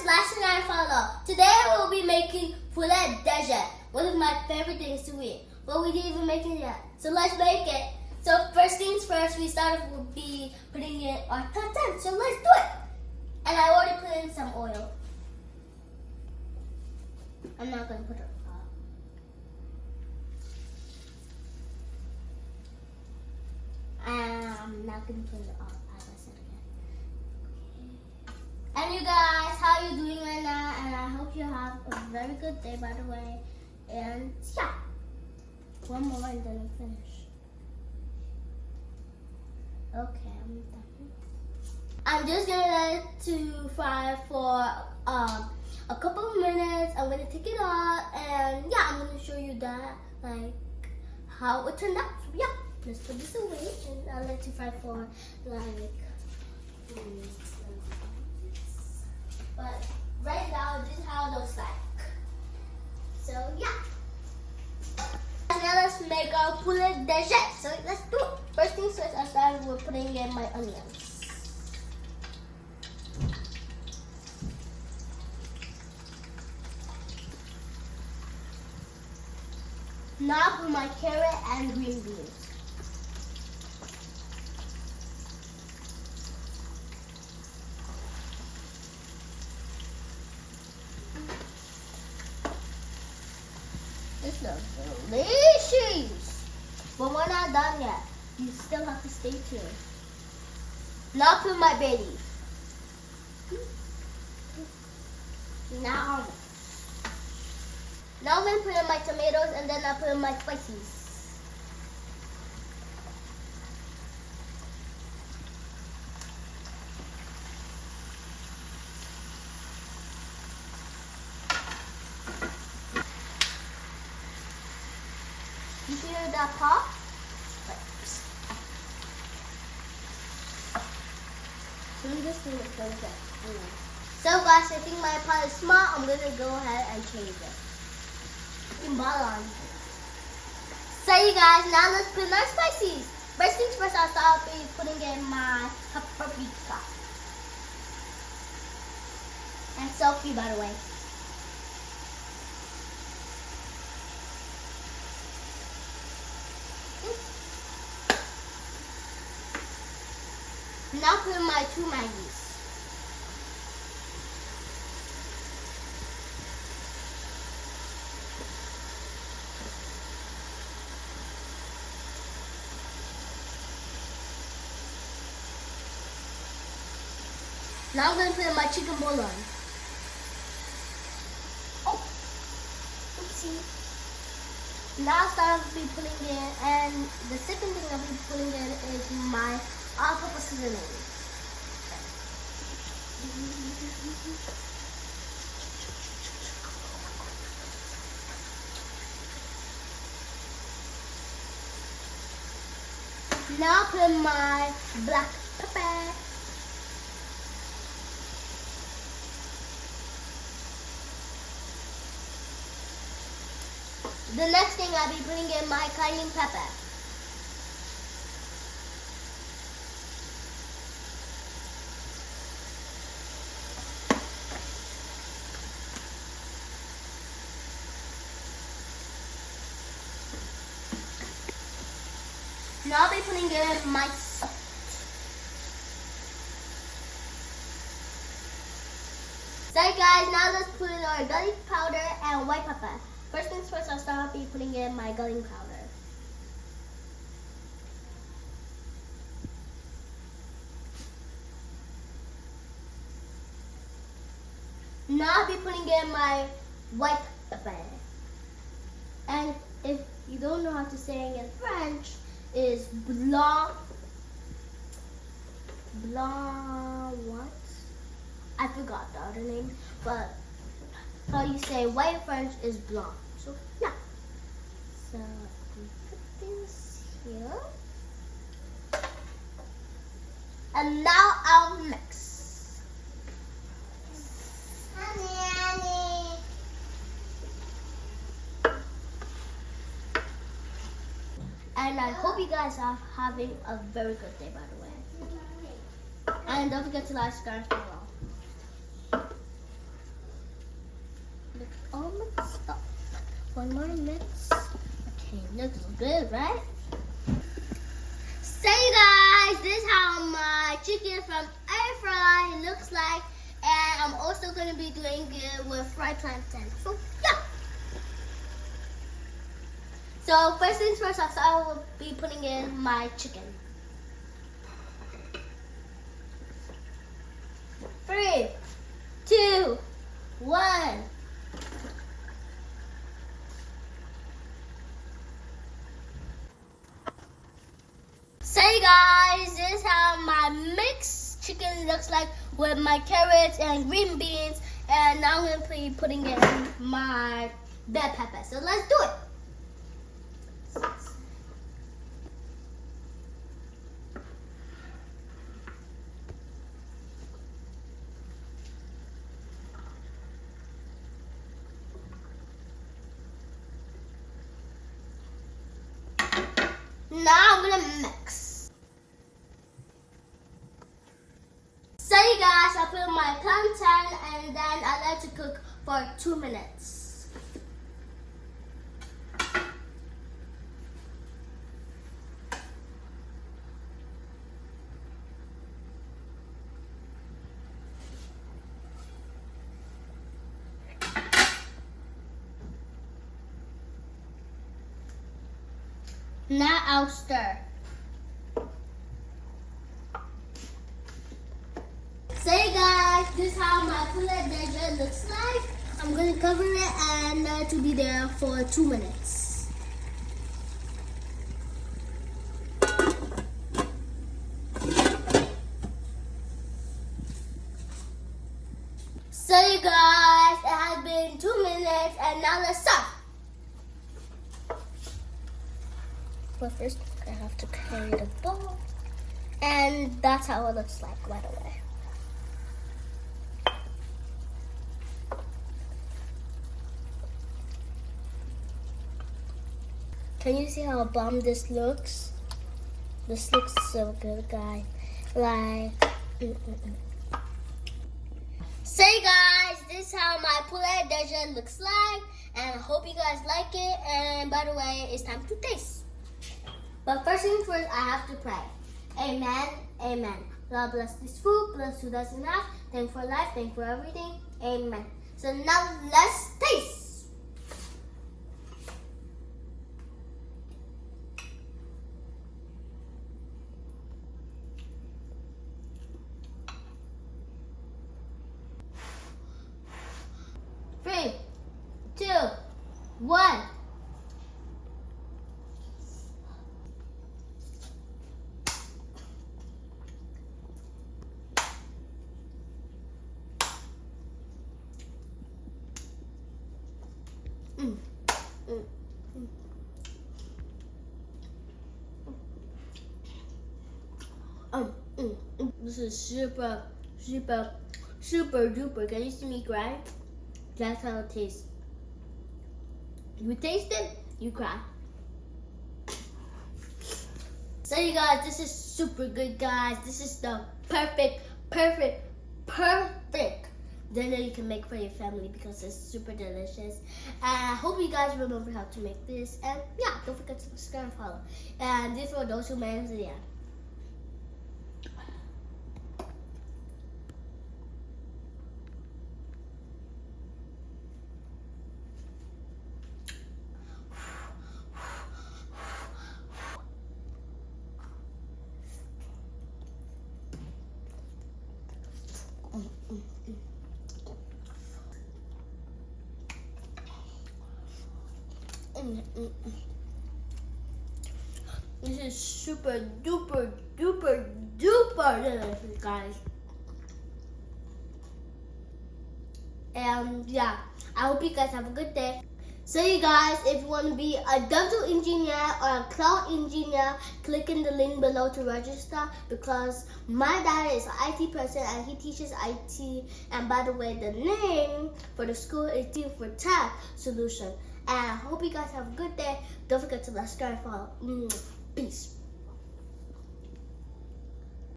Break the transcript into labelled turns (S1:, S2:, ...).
S1: Slash and follow. Today we'll be making Poulet DG, one of my favorite things to eat. But we didn't even make it yet. So let's make it. So first things first, we started with be putting in our plantain. So let's do it. And I already put in some oil. I'm not going to put it all. I'm not going to put it all, as I said again. Okay. And you guys, how you doing right now? And I hope you have a very good day, by the way. And yeah, one more and then we finish. Okay, I'm done. I'm just gonna let it to fry for a couple of minutes. I'm gonna take it out, and yeah, I'm gonna show you that, like, how it turned out. So yeah, let's put this away, and I'll let it fry for like. But right now, this is how it looks like. So yeah. Now let's make our poulet DG. So let's do it. First things first, I started with putting in my onions. Now put my carrot and green beans. This looks delicious. But we're not done yet. You still have to stay tuned. Now put my bay leaf. Now I'm going to put in my tomatoes, and then I'll put in my spices. You hear that pop? So guys, I think my pot is small. I'm going to go ahead and change it. On. So you guys, now let's put in our spices. First things first, I'll start putting in my paprika. And Sophie, by the way. Now put in my 2 Maggies. Now I'm going to put in my chicken bouillon. Oh, oopsie. Now I'll start to be putting in, and the second thing I'll be putting in is my all-purpose seasoning. Now I'll put in my black pepper. The next thing I'll be putting in my cayenne pepper. Now I'll be putting in my salt. So guys, now let's put in our garlic powder and white pepper. First things first, I'll start by putting in my garlic powder. Now I'll be putting in my white pepper. And if you don't know how to say it in French, is blanc what? I forgot the other name, but how you say white in French is blanc. So yeah. So put this here. And now I'll mix. Honey. And I hope you guys are having a very good day, by the way. And don't forget to like, subscribe, and follow. all mixed up. One more mix. Okay, looks good, right? So you guys, this is how my chicken from air fry looks like. And I'm also going to be doing it with fried plantain. So yeah. So first things first, I will be putting in my chicken. 3, 2, 1. So you guys, this is how my mixed chicken looks like with my carrots and green beans. And now I'm going to be putting in my bell pepper. So let's do it. Now I'm gonna mix. So you guys, I put my plantain and then I let it cook for 2 minutes. Now I'll stir. So you guys, this is how my Poulet DG looks like. I'm going to cover it and let it be there for 2 minutes. So you guys, it has been 2 minutes and now let's serve. But first, I have to carry the bowl. And that's how it looks like right away. Can you see how bomb this looks? This looks so good, guys. Like, So you guys, this is how my Poulet DG looks like. And I hope you guys like it. And by the way, it's time to taste. But first things first, I have to pray. Amen, amen. God bless this food, bless who doesn't have. Thank for life, thank for everything. Amen. So now let's taste. Three, 2, 1. This is super duper. Can you see me cry? That's how it tastes. You taste it, you cry. So you guys, this is super good, guys. This is the perfect dinner you can make for your family because it's super delicious. And I hope you guys remember how to make this. And yeah, don't forget to subscribe and follow. And this for those who made it to the end. This is super duper delicious, guys. And yeah, I hope you guys have a good day. So you guys, if you want to be a dental engineer or a cloud engineer, click in the link below to register because my dad is an IT person and he teaches IT. And by the way, the name for the school is Team for Tech Solution. And I hope you guys have a good day. Don't forget to subscribe and follow. Peace.